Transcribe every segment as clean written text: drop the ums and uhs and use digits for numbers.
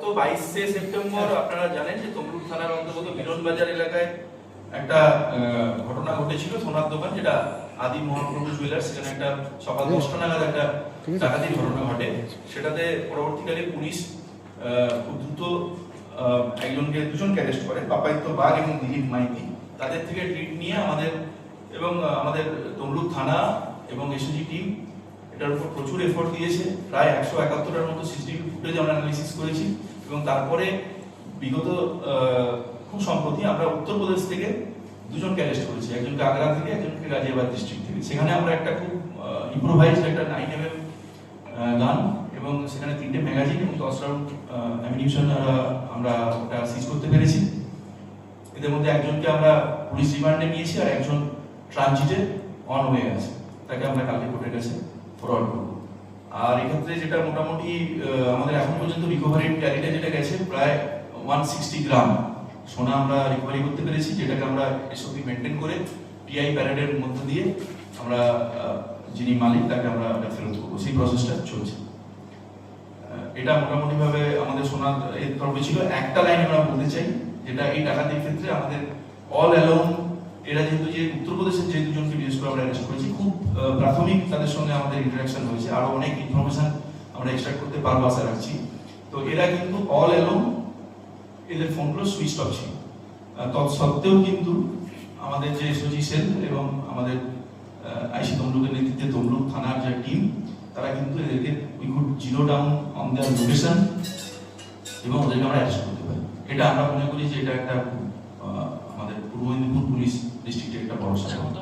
22শে September আপনারা জানেন যে তমলুক থানার অন্তর্গত মিলনবাজার এলাকায় একটা ঘটনা ঘটেছিল, সোনার দোকান যেটা আদি মহাপ্রভু জুয়েলার্স, সেখানে একটা সকাল 10টা নাগাদ একটা ডাকাতির ঘটনা ঘটে। সেটাতে পরবর্তীকালে পুলিশ খুব দ্রুত দুজনকে অ্যারেস্ট করে, পাপাইত্য বাগ এবং দিলীপ মাইতি। তাদের থেকে ট্রিট নিয়ে আমাদের তমলুক থানা এবং এসএসজি টিম এটার উপর প্রচুর এফোর্ট দিয়েছে। প্রায় 171টার মতো সিসিটিভি ফুটেজ আমরা অ্যানালিসিস করেছি এবং তারপরে বিগত খুব সম্প্রতি আমরা উত্তরপ্রদেশ থেকে দুজনকে অ্যারেস্ট করেছি, একজনকে আগ্রা থেকে, একজনকে গাজিয়াবাদ ডিস্ট্রিক্ট থেকে। সেখানে আমরা একটা খুব ইম্প্রোভাইজড একটা 9mm গান এবং সেখানে 3টে ম্যাগাজিন এবং 10 রাউন্ড অ্যামিনিউশন আমরা ওটা সিজ করতে পেরেছি। এদের মধ্যে একজনকে আমরা পুলিশ রিমান্ডে নিয়েছি আর একজন ট্রানজিটে অন হয়ে আছে, তাকে আমরা কালকে কোর্টের কাছে ফরওয়ার্ড করব। আর এক্ষেত্রে যেটা মোটামুটি আমাদের এখন পর্যন্ত রিকভারি ট্যালিটা যেটা গেছে প্রায় 160 গ্রাম সোনা আমরা রিকভারি করতে পেরেছি, যেটাকে আমরা এসওপি মেনটেন করে টিআই প্যারেডের মধ্যে দিয়ে আমরা যিনি মালিক তাকে আমরা ফেরত করবো, সেই প্রসেসটা চলছে। এটা মোটামুটি ভাবে আমাদের সোনার এর তরফে ছিল। একটা লাইন আমরা বলতে চাই, যেটা এই ডাকাতির ক্ষেত্রে আমাদের অল অ্যালোন এরা যেহেতু যে উত্তরপ্রদেশের যে দুজনকে বিশেষ করে আমরা অ্যারেস্ট করেছি, খুব প্রাথমিক তাদের সঙ্গে আমাদের ইন্টারাকশন হয়েছে, আরো অনেক ইনফরমেশন আমরা এক্সট্রাক্ট করতে পারবো আশা রাখছি। তো এরা কিন্তু অল অ্যালোন এদের ফোনগুলো সুইচ অফ ছিল, তৎসত্ত্বেও কিন্তু আমাদের যে এসওজি সেল এবং আমাদের আইসি তমলুকের নেতৃত্বে তমলুক থানার যে টিম, তারা কিন্তু এদেরকে we could zero down on their location এবং ওদেরকে আমরা অ্যারেস্ট করতে পারি। এটা আমরা মনে করি যে এটা একটা আমাদের পূর্ব মেদিনীপুর পুলিশ ডিস্ট্রিক্টের একটা বড় সাফল্য।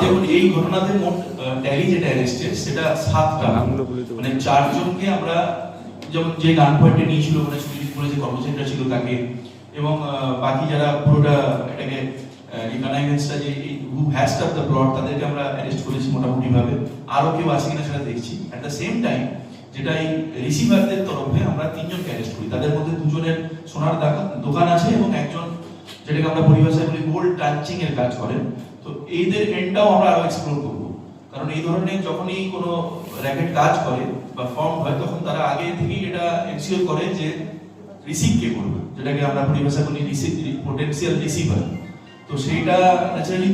দেখুন, এই ঘটনাতে মোট ট্যালি যেটা অ্যারেস্টেড সেটা 7টা, মানে 4 জনকে আমরা যেমন যে গান পয়েন্টে নিয়েছিল মানে সুইচ করে যে কর্মচারীরা ছিল তাকে, এবং বাকি যারা পুরোটা এটাকে রিকগনাইজেন্সটা যে who has up the plot তাদেরকে আমরা অ্যারেস্ট করেছি মোটামুটি ভাবে। আরো কেউ আছে কিনা সেটা দেখছি। অ্যাট দ্য সেম টাইম যেটা এই রিসিভারদের তরফে আমরা 3 জনকে অ্যারেস্ট করি, তাদের মধ্যে 2 জনের সোনার দোকান আছে এবং একজন যেটাকে আমরা পরিভাষায় বলি গোল্ড টাচিং এর কাজ করেন। তো এইদের এন্ডটাও আমরা আরো এক্সপ্লোর করবো, কারণ এই ধরনের যখনই কোনো র্যাকেট কাজ করে বা ফর্ম হয় তখন তারা আগে থেকেই এটা এনশিওর করে যে রিসিভ কে করবে, যেটাকে আমরা পরিভাষায় বলি পোটেনশিয়াল রিসিভার। তো সেইটা ন্যাচারালি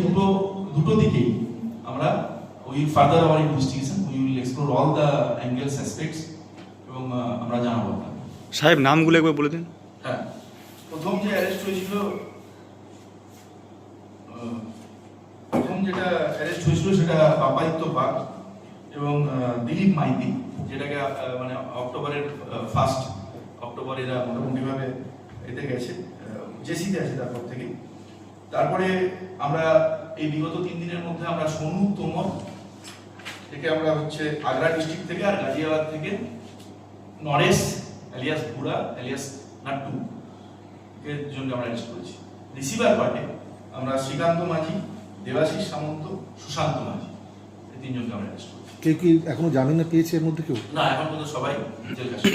দুটো দিকেই আমরা will further our investigation, we will explore all the angles aspects এবং আমরা জানাবো। সাহেব নামগুলো একবার বলে দিন। হ্যাঁ, প্রথম যে অ্যারেস্ট হয়েছিল, সেটা পাপাইত্য বাগ এবং দিলীপ মাইতি, যেটাকে মানে অক্টোবরের 1 অক্টোবর এরা মোটামুটি ভাবে এতে গেছে, জেসিতে আছে তারপর থেকে। তারপরে আমরা এই বিগত 3 দিনের মধ্যে আমরা সোনু তোমর থেকে আমরা হচ্ছে আগ্রা ডিস্ট্রিক্ট থেকে আর গাজিয়াবাদ থেকে নরেশ এলিয়াস বুড়া এলিয়াস নাট্টু এর জন্য আমরা অ্যারেস্ট করেছি। রিসিভার পার্টে আমরা শ্রীকান্ত মাঝি, দেবাশিস সামন্ত, সুশান্ত মাঝি, এই 3 জনকে আমরা অ্যারেস্ট করেছি। কে কি এখনো জামিন না পেয়েছে এর মধ্যে কেউ? না, এখন পর্যন্ত সবাই জেল কাছে।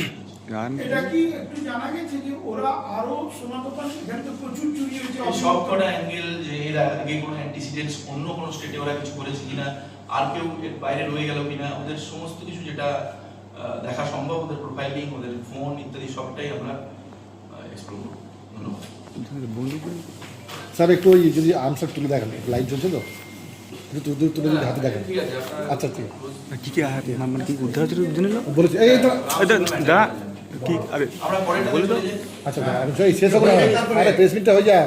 এটা কি একটু জানা গেছে যে ওরা আরো সোনা দোকান এখানে তো প্রচুর চুরি হয়েছে, সব কটা অ্যাঙ্গেল যে এর আগে কোনো অ্যান্টিসিডেন্টস অন্য কোনো স্টেটে ওরা কিছু করেছে কিনা, আর কেউ এর বাইরে রয়ে গেল কিনা, ওদের সমস্ত কিছু যেটা দেখা সম্ভব, ওদের প্রোফাইলিং, ওদের ফোন ইত্যাদি সবটাই আমরা এক্সপ্লোর করব। ধন্যবাদ স্যার। একটু ওই যদি আনসার তুলে দেখেন, লাইভ চলছে তো, একটু তুলে যদি হাতে দেখেন। ঠিক আছে। আচ্ছা ঠিক কি কি মানে কি উদ্ধার হচ্ছে জেনে নাও বলেছি। এই তো দাঁড়া কি আরে আমরা পরেরটা বলে দাও। আচ্ছা আমি শেষ হবে না, আরে প্রেস মিটটা হয়ে যায়।